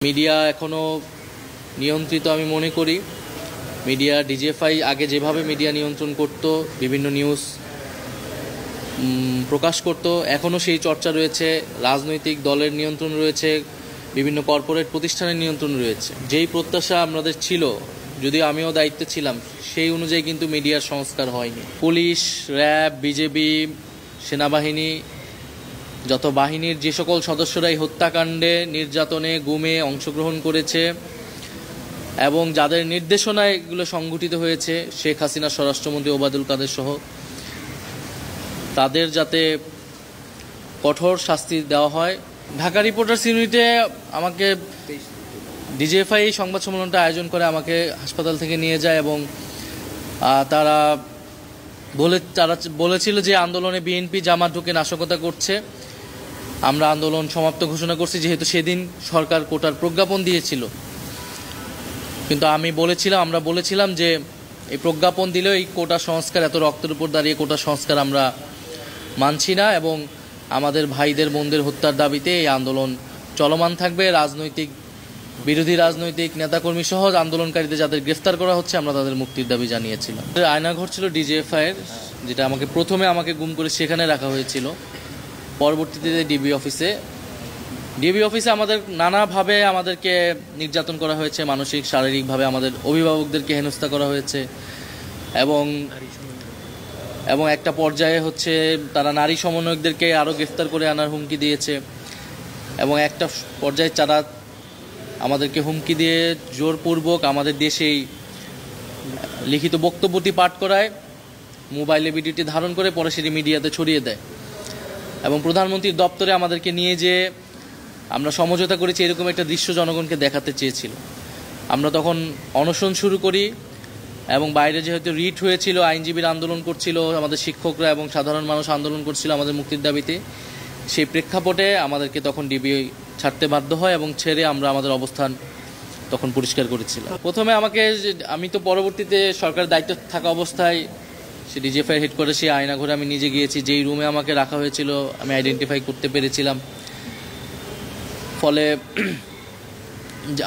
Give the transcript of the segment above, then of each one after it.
Media এখনো নিয়ন্ত্রিত আমি মনে করি। মিডিয়া ডিজিএফআই আগে যেভাবে মিডিয়া নিয়ন্ত্রণ করত, বিভিন্ন নিউজ প্রকাশ করত, এখনও সেই চর্চা রয়েছে। রাজনৈতিক দলের নিয়ন্ত্রণ রয়েছে, বিভিন্ন কর্পোরেট প্রতিষ্ঠানের নিয়ন্ত্রণ রয়েছে। যেই প্রত্যাশা আমাদের ছিল, যদিও আমিও দায়িত্বে ছিলাম, সেই অনুযায়ী কিন্তু মিডিয়ার সংস্কার হয়নি। পুলিশ, র্যাব, বিজেপি, সেনাবাহিনী, যত বাহিনীর যে সকল সদস্যরা এই হত্যাকাণ্ডে, নির্যাতনে, গুমে অংশগ্রহণ করেছে এবং যাদের নির্দেশনায় এগুলো সংঘটিত হয়েছে, শেখ হাসিনা, স্বরাষ্ট্রমন্ত্রী ওবায়দুল কাদের সহ, তাদের যাতে কঠোর শাস্তি দেওয়া হয়। ঢাকা রিপোর্টার্স ইউনিটে আমাকে ডিজিএফআই সংবাদ সম্মেলনটা আয়োজন করে আমাকে হাসপাতাল থেকে নিয়ে যায় এবং তারা বলেছিল যে আন্দোলনে বিএনপি জামাত ঢুকে নাশকতা করছে। আমরা আন্দোলন সমাপ্ত ঘোষণা করছি, যেহেতু সেদিন সরকার কোটার প্রজ্ঞাপন দিয়েছিল। কিন্তু আমরা বলেছিলাম যে এই প্রজ্ঞাপন দিলেও এই কোটা সংস্কার, এত রক্তের উপর দাঁড়িয়ে কোটা সংস্কার আমরা মানছি না এবং আমাদের ভাইদের বোনদের হত্যার দাবিতে এই আন্দোলন চলমান থাকবে। বিরোধী রাজনৈতিক নেতাকর্মী সহ আন্দোলনকারীদের যাদের গ্রেফতার করা হচ্ছে, আমরা তাদের মুক্তির দাবি জানিয়েছিলাম। আয়নাঘর ছিল ডিজিএফআইয়ের, যেটা প্রথমে আমাকে গুম করে সেখানে রাখা হয়েছিল। পরবর্তীতে ডিবি অফিসে আমাদের নানাভাবে আমাদেরকে নির্যাতন করা হয়েছে, মানসিক, শারীরিকভাবে আমাদের অভিভাবকদেরকে হেনস্থা করা হয়েছে এবং একটা পর্যায়ে তারা নারী সমন্বয়কদেরকে আরও গ্রেফতার করে আনার হুমকি দিয়েছে এবং একটা পর্যায়ে তারা আমাদেরকে হুমকি দিয়ে জোরপূর্বক আমাদের দেশেই লিখিত বক্তব্যটি পাঠ করায়, মোবাইলে ভিডিওটি ধারণ করে পরে সেটি মিডিয়াতে ছড়িয়ে দেয় এবং প্রধানমন্ত্রীর দপ্তরে আমাদেরকে নিয়ে যেয়ে আমরা সমঝোতা করেছি, এরকম একটা দৃশ্য জনগণকে দেখাতে চেয়েছিল। আমরা তখন অনশন শুরু করি এবং বাইরে যেহেতু রিট হয়েছিল, আইনজীবীরা আন্দোলন করছিল, আমাদের শিক্ষকরা এবং সাধারণ মানুষ আন্দোলন করছিল আমাদের মুক্তির দাবিতে, সেই প্রেক্ষাপটে আমাদেরকে তখন ডিবি ছাড়তে বাধ্য হয় এবং ছেড়ে আমরা আমাদের অবস্থান তখন পরিষ্কার করেছিলাম। প্রথমে আমি তো পরবর্তীতে সরকারের দায়িত্ব থাকা অবস্থায় সে ডিজিএফআই হেডকোয়ার্টার, সেই আয়নাঘরে আমি নিজে গিয়েছি। যেই রুমে আমাকে রাখা হয়েছিল আমি আইডেন্টিফাই করতে পেরেছিলাম। ফলে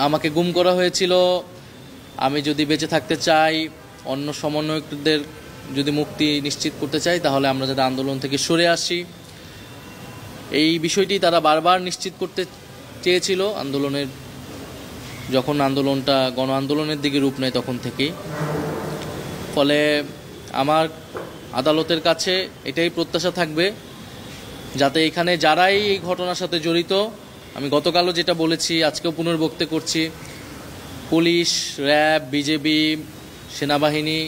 আমাকে গুম করা হয়েছিল। আমি যদি বেঁচে থাকতে চাই, অন্য সমন্বয়কদের যদি মুক্তি নিশ্চিত করতে চাই, তাহলে আমরা যাতে আন্দোলন থেকে সরে আসি, এই বিষয়টি তারা বারবার নিশ্চিত করতে চেয়েছিল যখন আন্দোলনটা গণ আন্দোলনের দিকে রূপ নেয় তখন থেকেই। ফলে আমার আদালতের কাছে এটাই প্রত্যাশা থাকবে, যাতে এখানে যারাই এই ঘটনার সাথে জড়িত, আমি গতকালও যেটা বলেছি, আজকেও পুনর্বক্তে করছি, পুলিশ, র্যাব, বিজেপি, সেনাবাহিনী,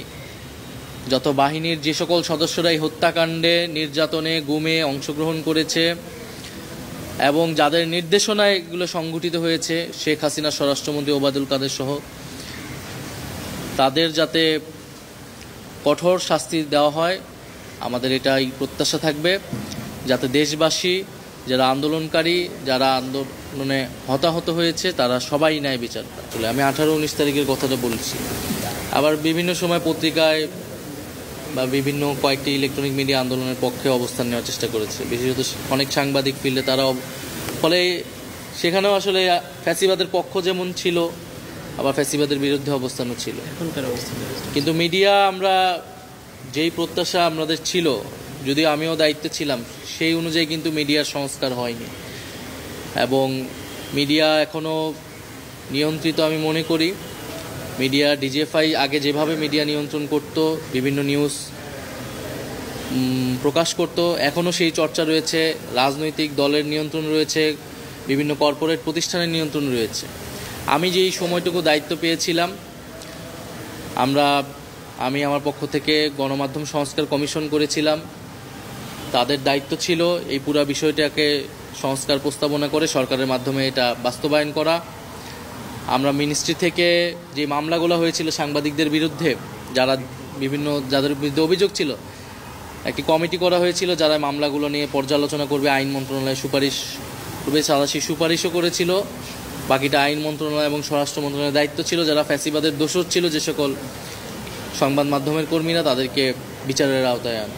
যত বাহিনীর যে সকল সদস্যরা এই হত্যাকাণ্ডে, নির্যাতনে, গুমে অংশগ্রহণ করেছে এবং যাদের নির্দেশনায় এগুলো সংঘটিত হয়েছে, শেখ হাসিনা, স্বরাষ্ট্রমন্ত্রী ওবায়দুল কাদের সহ, তাদের যাতে কঠোর শাস্তি দেওয়া হয়, আমাদের এটাই প্রত্যাশা থাকবে, যাতে দেশবাসী, যারা আন্দোলনকারী, যারা আন্দোলনে হতাহত হয়েছে, তারা সবাই ন্যায় বিচার পায়। আমি 18-19 তারিখের কথাটা বলছি। আবার বিভিন্ন সময় পত্রিকায় বা বিভিন্ন কয়েকটি ইলেকট্রনিক মিডিয়া আন্দোলনের পক্ষে অবস্থান নেওয়ার চেষ্টা করেছে, বিশেষত অনেক সাংবাদিক ফিল্ডে তারাও। ফলে সেখানেও আসলে ফ্যাসিবাদের পক্ষ যেমন ছিল, আবার ফ্যাসিবাদের বিরুদ্ধে অবস্থানও ছিল। কিন্তু মিডিয়া, যেই প্রত্যাশা আমাদের ছিল, যদিও আমিও দায়িত্বে ছিলাম, সেই অনুযায়ী কিন্তু মিডিয়ার সংস্কার হয়নি এবং মিডিয়া এখনও নিয়ন্ত্রিত আমি মনে করি। মিডিয়া ডিজিএফআই আগে যেভাবে মিডিয়া নিয়ন্ত্রণ করত, বিভিন্ন নিউজ প্রকাশ করত, এখনও সেই চর্চা রয়েছে। রাজনৈতিক দলের নিয়ন্ত্রণ রয়েছে, বিভিন্ন কর্পোরেট প্রতিষ্ঠানের নিয়ন্ত্রণ রয়েছে। আমি যেই সময়টুকু দায়িত্ব পেয়েছিলাম, আমি আমার পক্ষ থেকে গণমাধ্যম সংস্কার কমিশন করেছিলাম। তাদের দায়িত্ব ছিল এই পুরো বিষয়টাকে সংস্কার প্রস্তাবনা করে সরকারের মাধ্যমে এটা বাস্তবায়ন করা। আমরা মিনিস্ট্রি থেকে যে মামলাগুলো হয়েছিল সাংবাদিকদের বিরুদ্ধে, যাদের বিরুদ্ধে অভিযোগ ছিল, একটি কমিটি করা হয়েছিল যারা মামলাগুলো নিয়ে পর্যালোচনা করবে। আইন মন্ত্রণালয় সুপারিশ করবে, সেই সুপারিশও করেছিল। বাকিটা আইন মন্ত্রণালয় এবং স্বরাষ্ট্র মন্ত্রণালয়ের দায়িত্ব ছিল। যারা ফ্যাসিবাদের দোষর ছিল, যে সকল সংবাদ মাধ্যমের কর্মীরা, তাদেরকে বিচারের আওতায় আনা।